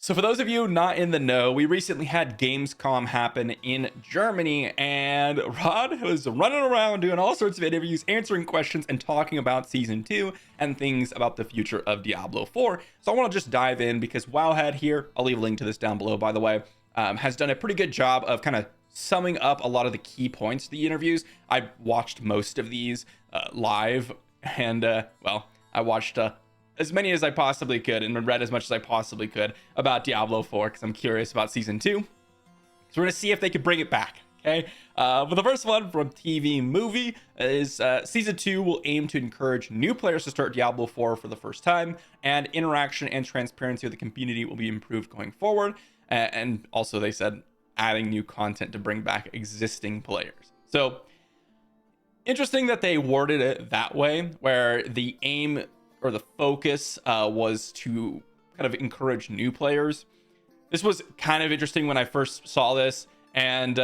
So for those of you not in the know, we recently had Gamescom happen in Germany, and Rod was running around doing all sorts of interviews, answering questions, and talking about Season 2 and things about the future of Diablo 4. So I want to just dive in because Wowhead here, I'll leave a link to this down below, by the way, has done a pretty good job of kind of summing up a lot of the key points of the interviews. I watched most of these live, and well, I watched as many as I possibly could and read as much as I possibly could about Diablo 4 because I'm curious about Season 2. So we're going to see if they could bring it back, okay? But the first one from TV Movie is Season 2 will aim to encourage new players to start Diablo 4 for the first time, and interaction and transparency of the community will be improved going forward. And also they said adding new content to bring back existing players. So interesting that they worded it that way, where the aim or the focus was to kind of encourage new players. This was kind of interesting when I first saw this, and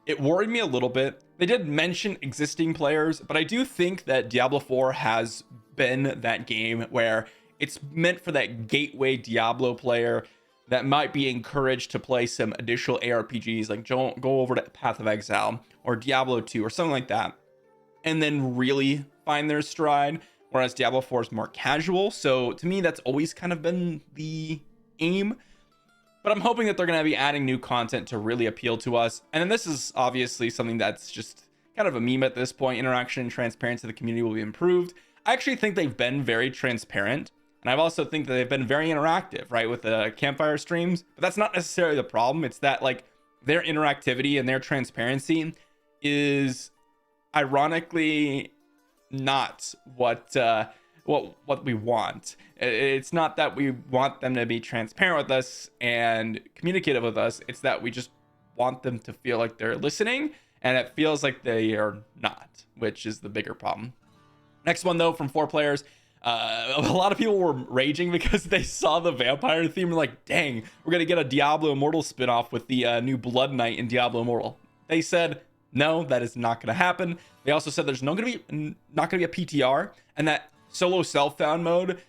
it worried me a little bit. They did mention existing players, but I do think that Diablo 4 has been that game where it's meant for that gateway Diablo player that might be encouraged to play some additional ARPGs, like go over to Path of Exile or Diablo 2 or something like that, and then really find their stride. Whereas Diablo 4 is more casual. So to me, that's always kind of been the aim. But I'm hoping that they're going to be adding new content to really appeal to us. And then this is obviously something that's just kind of a meme at this point. Interaction and transparency of the community will be improved. I actually think they've been very transparent. And I also think that they've been very interactive, right, with the campfire streams. But that's not necessarily the problem. It's that like their interactivity and their transparency is ironically not what we want. It's not that we want them to be transparent with us and communicative with us. It's that we just want them to feel like they're listening, and it feels like they are not, which is the bigger problem. Next one though, from 4 players. A lot of people were raging because they saw the vampire theme and like, dang, we're gonna get a Diablo Immortal spinoff with the new Blood Knight in Diablo Immortal. They said no, that is not going to happen. They also said there's not going to be a PTR, and that solo self-found mode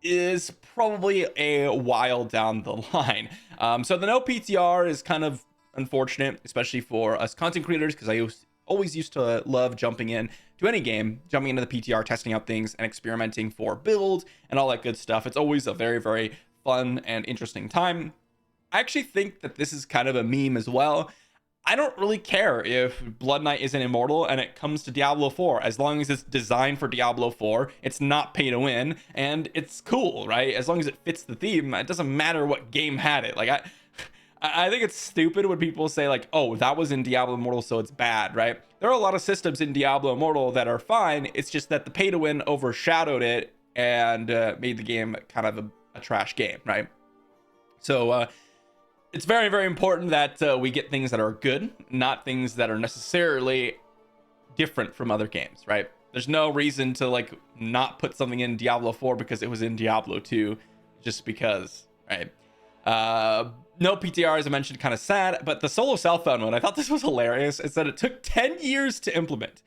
is probably a while down the line. So the no PTR is kind of unfortunate, especially for us content creators, because I always used to love jumping in to any game, jumping into the PTR, testing out things, and experimenting for builds and all that good stuff. It's always a very, very fun and interesting time. I actually think that this is kind of a meme as well. I don't really care if Blood Knight isn't immortal and it comes to Diablo 4, as long as it's designed for Diablo 4, it's not pay to win, and it's cool, right? As long as it fits the theme, it doesn't matter what game had it. Like I think it's stupid when people say like, oh, that was in Diablo Immortal, so it's bad, right? There are a lot of systems in Diablo Immortal that are fine. It's just that the pay to win overshadowed it and made the game kind of a trash game, right? So, it's very, very important that we get things that are good, not things that are necessarily different from other games, right? There's no reason to like not put something in Diablo 4 because it was in Diablo 2 just because, right? No PTR, as I mentioned, kind of sad, but the solo self-found one, I thought this was hilarious. It's that it took 10 years to implement.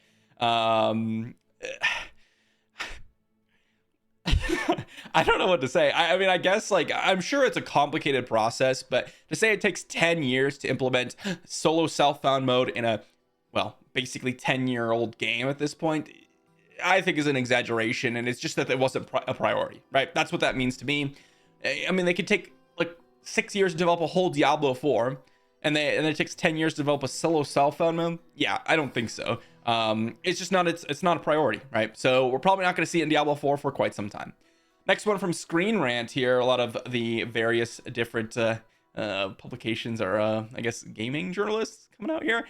I don't know what to say. I mean, I guess like I'm sure it's a complicated process, but to say it takes 10 years to implement solo self-found mode in a, well, basically 10-year-old game at this point, I think is an exaggeration. And it's just that it wasn't a priority, right? That's what that means to me. I mean, they could take like 6 years to develop a whole Diablo 4, and it takes 10 years to develop a solo self-found mode. Yeah, I don't think so. It's just not, it's not a priority, right? So we're probably not going to see it in Diablo 4 for quite some time. Next one from Screen Rant here. A lot of the various different publications are, I guess, gaming journalists coming out here.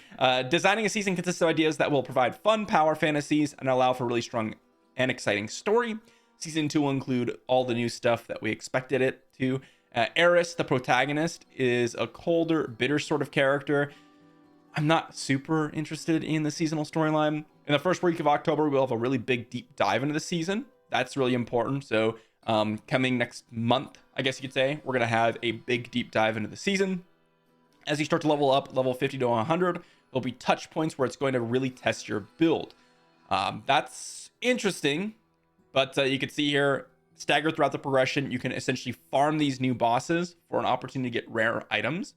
Designing a season consists of ideas that will provide fun power fantasies and allow for really strong and exciting story. Season 2 will include all the new stuff that we expected it to. Eris, the protagonist, is a colder, bitter sort of character. I'm not super interested in the seasonal storyline. In the first week of October, we'll have a really big deep dive into the season. That's really important. So coming next month, I guess you could say, we're going to have a big deep dive into the season. As you start to level up, level 50 to 100, there'll be touch points where it's going to really test your build. That's interesting, but you can see here, Staggered throughout the progression, you can essentially farm these new bosses for an opportunity to get rare items.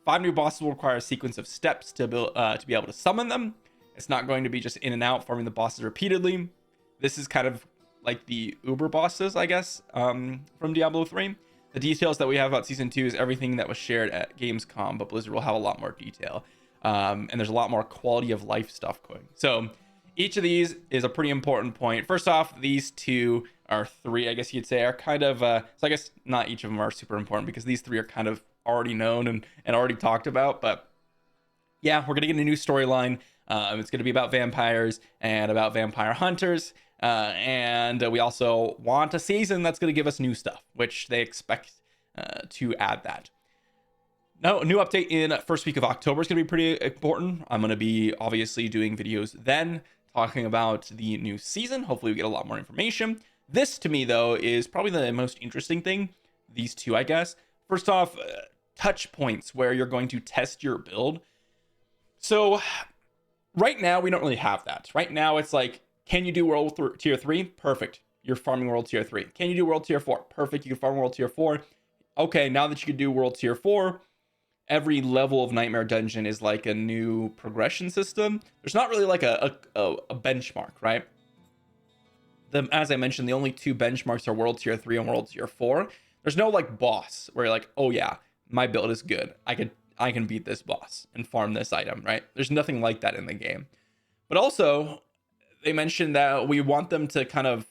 5 new bosses will require a sequence of steps to be able to summon them. It's not going to be just in and out farming the bosses repeatedly. This is kind of like the Uber bosses, I guess, from Diablo 3. The details that we have about Season 2 is everything that was shared at Gamescom, but Blizzard will have a lot more detail. And there's a lot more quality of life stuff going. So each of these is a pretty important point. First off, these two are 3, I guess you'd say, are kind of, so I guess not each of them are super important because these 3 are kind of already known and already talked about. But yeah, we're going to get a new storyline. It's going to be about vampires and about vampire hunters. And we also want a season that's going to give us new stuff, which they expect to add that. No, new update in first week of October is going to be pretty important. I'm going to be obviously doing videos then talking about the new season. Hopefully we get a lot more information. This to me though is probably the most interesting thing. These two, I guess. First off, touch points where you're going to test your build. So right now we don't really have that. Right now it's like, can you do world tier 3? Perfect. You're farming world tier 3. Can you do world tier 4? Perfect. You can farm world tier 4. Okay, now that you can do world tier 4, every level of Nightmare Dungeon is like a new progression system. There's not really like a benchmark, right? As I mentioned, the only 2 benchmarks are world tier 3 and world tier 4. There's no like boss where you're like, oh yeah, my build is good. I can beat this boss and farm this item, right? There's nothing like that in the game. But also, they mentioned that we want them to kind of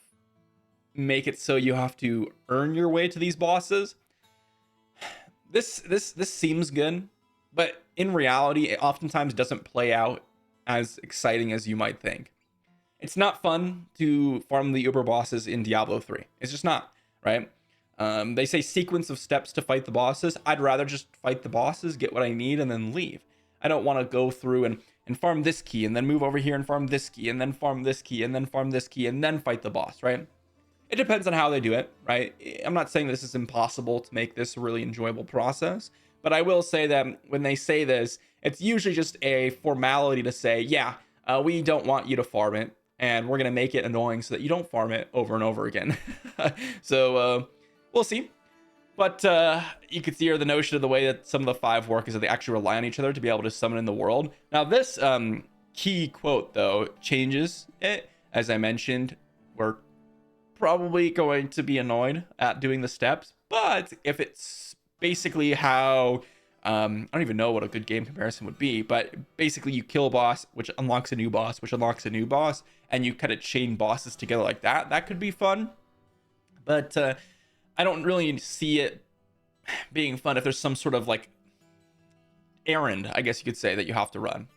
make it so you have to earn your way to these bosses. This seems good, but in reality, it oftentimes doesn't play out as exciting as you might think. It's not fun to farm the Uber bosses in Diablo 3. It's just not, right? They say sequence of steps to fight the bosses. I'd rather just fight the bosses, get what I need, and then leave. I don't want to go through and farm this key, and then move over here and farm this key, and then farm this key, and then farm this key, and then fight the boss, right? It depends on how they do it, right? I'm not saying this is impossible to make this a really enjoyable process, but I will say that when they say this, it's usually just a formality to say, yeah, we don't want you to farm it, and we're going to make it annoying so that you don't farm it over and over again. So we'll see. But you could see here the notion of the way that some of the 5 work is that they actually rely on each other to be able to summon in the world. Now this key quote, though, changes it. As I mentioned, we're probably going to be annoyed at doing the steps. But if it's basically how... I don't even know what a good game comparison would be, but basically you kill a boss, which unlocks a new boss, which unlocks a new boss, and you kind of chain bosses together like that. That could be fun. But I don't really see it being fun if there's some sort of like errand, I guess you could say, that you have to run.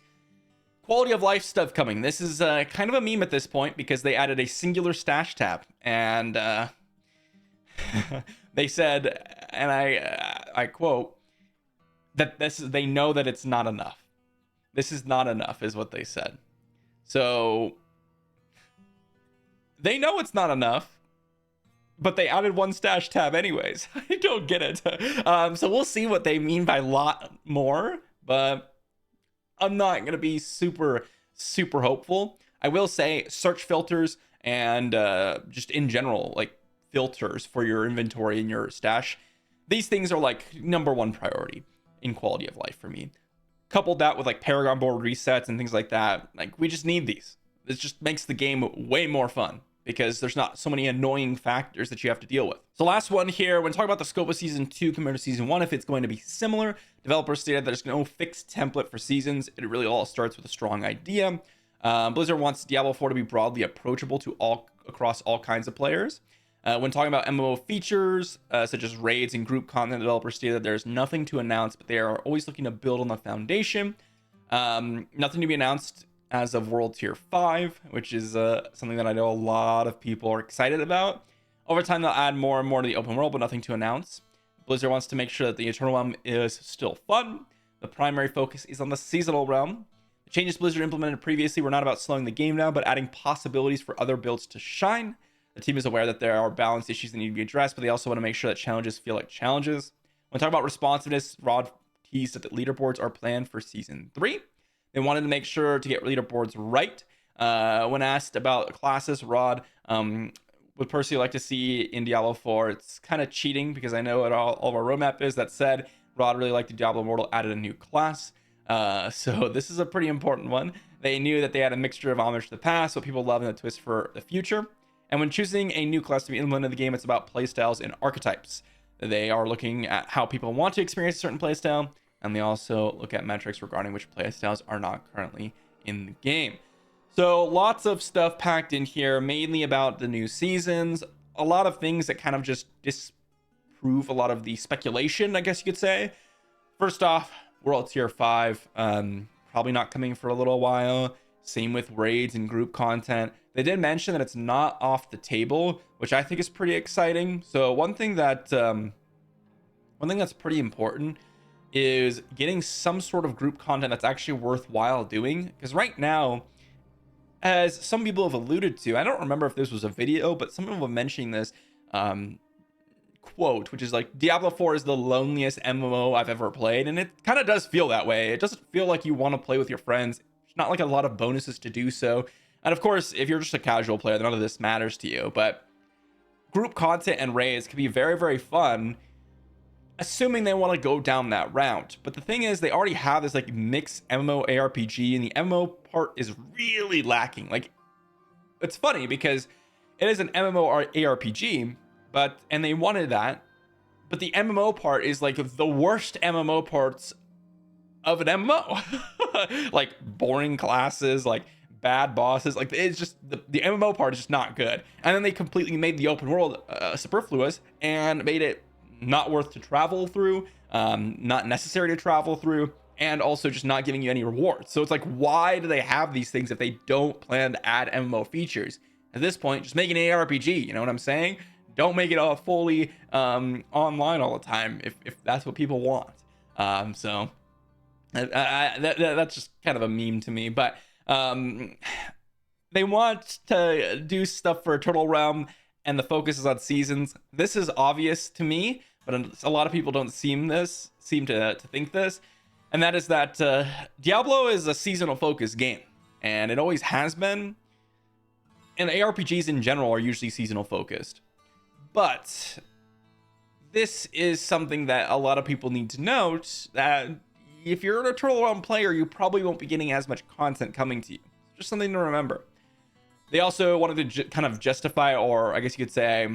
Quality of life stuff coming. This is kind of a meme at this point because they added a singular stash tab, and they said, and I quote, that they know that it's not enough. This is not enough, is what they said. So they know it's not enough, but they added one stash tab anyways. I don't get it. So we'll see what they mean by lot more, but I'm not going to be super hopeful. I will say search filters and just in general, like filters for your inventory and your stash. These things are like #1 priority in quality of life for me. Coupled that with like Paragon board resets and things like that. Like we just need these. This just makes the game way more fun because there's not so many annoying factors that you have to deal with. So last one here, when talking about the scope of season 2 compared to season 1, if it's going to be similar, developers stated that there's no fixed template for seasons. It really all starts with a strong idea. Blizzard wants Diablo 4 to be broadly approachable to across all kinds of players. When talking about MMO features, such as raids and group content, developers stated that there's nothing to announce, but they are always looking to build on the foundation. Nothing to be announced as of World Tier 5, which is something that I know a lot of people are excited about. Over time, they'll add more and more to the open world, but nothing to announce. Blizzard wants to make sure that the Eternal Realm is still fun. The primary focus is on the seasonal realm. The changes Blizzard implemented previously were not about slowing the game down, but adding possibilities for other builds to shine. The team is aware that there are balance issues that need to be addressed, but they also want to make sure that challenges feel like challenges. When talking about responsiveness, Rod teased that the leaderboards are planned for Season 3. They wanted to make sure to get leaderboards right. When asked about classes, Rod would personally like to see in Diablo 4. It's kind of cheating because I know what all of our roadmap is. That said, Rod really liked the Diablo Immortal, added a new class. So this is a pretty important one. They knew that they had a mixture of homage to the past, what people love, and a twist for the future. And when choosing a new class to be implemented in the game, it's about playstyles and archetypes. They are looking at how people want to experience a certain playstyle, and they also look at metrics regarding which playstyles are not currently in the game. So lots of stuff packed in here, mainly about the new seasons. A lot of things that kind of just disprove a lot of the speculation, I guess you could say. First off, World Tier 5, probably not coming for a little while. Same with raids and group content. They did mention that it's not off the table, which I think is pretty exciting. So one thing that's pretty important is getting some sort of group content that's actually worthwhile doing. Because right now, as some people have alluded to, I don't remember if this was a video, but some people were mentioning this quote, which is like, Diablo 4 is the loneliest MMO I've ever played. And it kind of does feel that way. It doesn't feel like you want to play with your friends. It's not like a lot of bonuses to do so. And of course, if you're just a casual player, none of this matters to you. But group content and raids can be very, very fun, assuming they want to go down that route. But the thing is, they already have this like mixed MMO ARPG, and the MMO part is really lacking. Like, it's funny because it is an MMO ARPG, and they wanted that, but the MMO part is like the worst MMO parts of an MMO. Like boring classes, like bad bosses, like it's just the MMO part is just not good. And then they completely made the open world superfluous and made it not worth to travel through, not necessary to travel through, and also just not giving you any rewards. So it's like, why do they have these things if they don't plan to add MMO features? At this point, just make an ARPG, you know what I'm saying? Don't make it all fully online all the time if that's what people want. So that's just kind of a meme to me. But they want to do stuff for Turtle Realm, and the focus is on seasons. This is obvious to me, but a lot of people don't seem to think this, and that is that Diablo is a seasonal focused game, and it always has been. And ARPGs in general are usually seasonal focused. But this is something that a lot of people need to note, that if you're a Turtle Realm player, you probably won't be getting as much content coming to you. Just something to remember. They also wanted to kind of justify, or I guess you could say,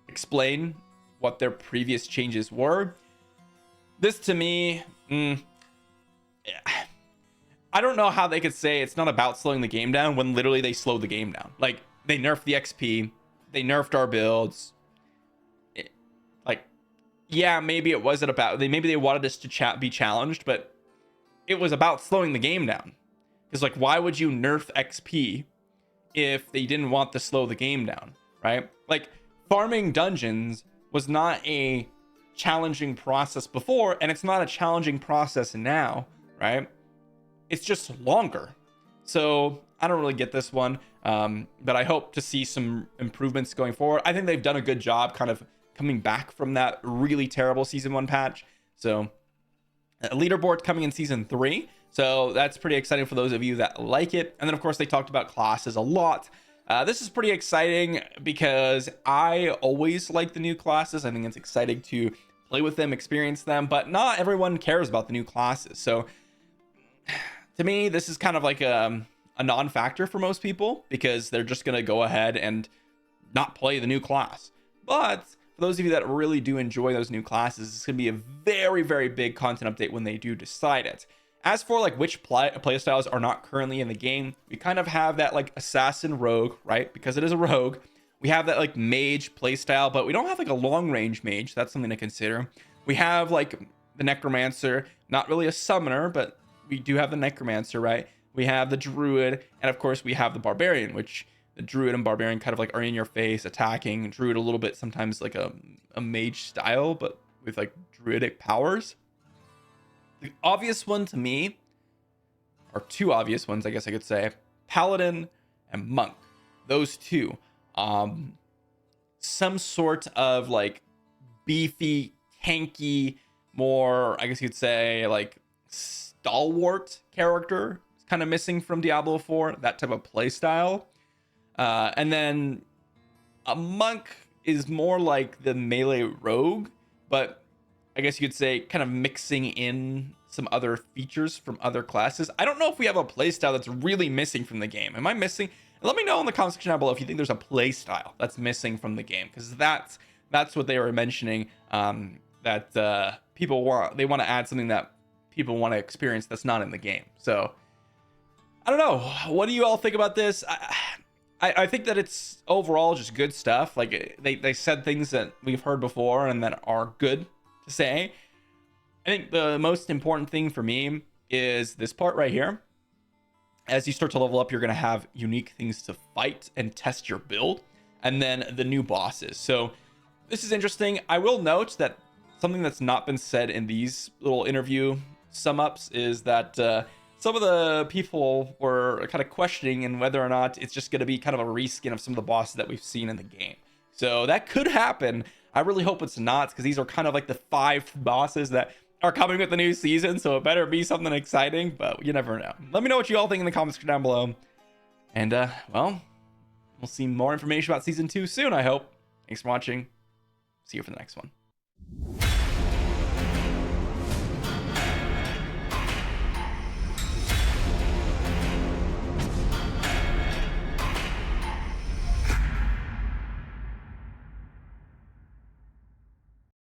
explain what their previous changes were. This to me, I don't know how they could say it's not about slowing the game down when literally they slowed the game down. Like, they nerfed the XP, they nerfed our builds. Yeah, maybe it wasn't about, maybe they wanted us to be challenged, but it was about slowing the game down. Because like, why would you nerf XP if they didn't want to slow the game down, right? Like, farming dungeons was not a challenging process before, and it's not a challenging process now, right? It's just longer. So I don't really get this one, but I hope to see some improvements going forward. I think they've done a good job kind of coming back from that really terrible season 1 patch. So a leaderboard coming in season 3. So that's pretty exciting for those of you that like it. And then of course they talked about classes a lot. This is pretty exciting because I always like the new classes. I think it's exciting to play with them, experience them, but not everyone cares about the new classes. So to me, this is kind of like a non-factor for most people because they're just going to go ahead and not play the new class. But for those of you that really do enjoy those new classes, it's going to be a very, very big content update when they do decide it. As for like which playstyles are not currently in the game, we kind of have that like assassin rogue, right? Because it is a rogue. We have that like mage playstyle, but we don't have like a long range mage. That's something to consider. We have like the necromancer, not really a summoner, but we do have the necromancer, right? We have the druid, and of course we have the barbarian, which the druid and barbarian kind of like are in your face attacking. Druid a little bit sometimes like a mage style, but with like druidic powers. The obvious one to me, or two obvious ones, I guess I could say, paladin and monk. Those two. Some sort of like beefy, tanky, more, I guess you could say, like stalwart character is kind of missing from Diablo 4, that type of play style. And then A monk is more like the melee rogue, but I guess you could say kind of mixing in some other features from other classes. I don't know if we have a playstyle that's really missing from the game. Am I missing? Let me know in the comment section down below if you think there's a playstyle that's missing from the game, because that's what they were mentioning. That people want to add something that people want to experience that's not in the game. So I don't know. What do you all think about this? I think that it's overall just good stuff. Like they said things that we've heard before and that are good to say. I think the most important thing for me is this part right here. As you start to level up, you're going to have unique things to fight and test your build, and then the new bosses. So this is interesting. I will note that something that's not been said in these little interview sum ups is that some of the people were kind of questioning and whether or not it's just going to be kind of a reskin of some of the bosses that we've seen in the game. So that could happen. I really hope it's not, because these are kind of like the 5 bosses that are coming with the new season, so it better be something exciting, but you never know. Let me know what you all think in the comments down below. And, well, we'll see more information about Season 2 soon, I hope. Thanks for watching. See you for the next one.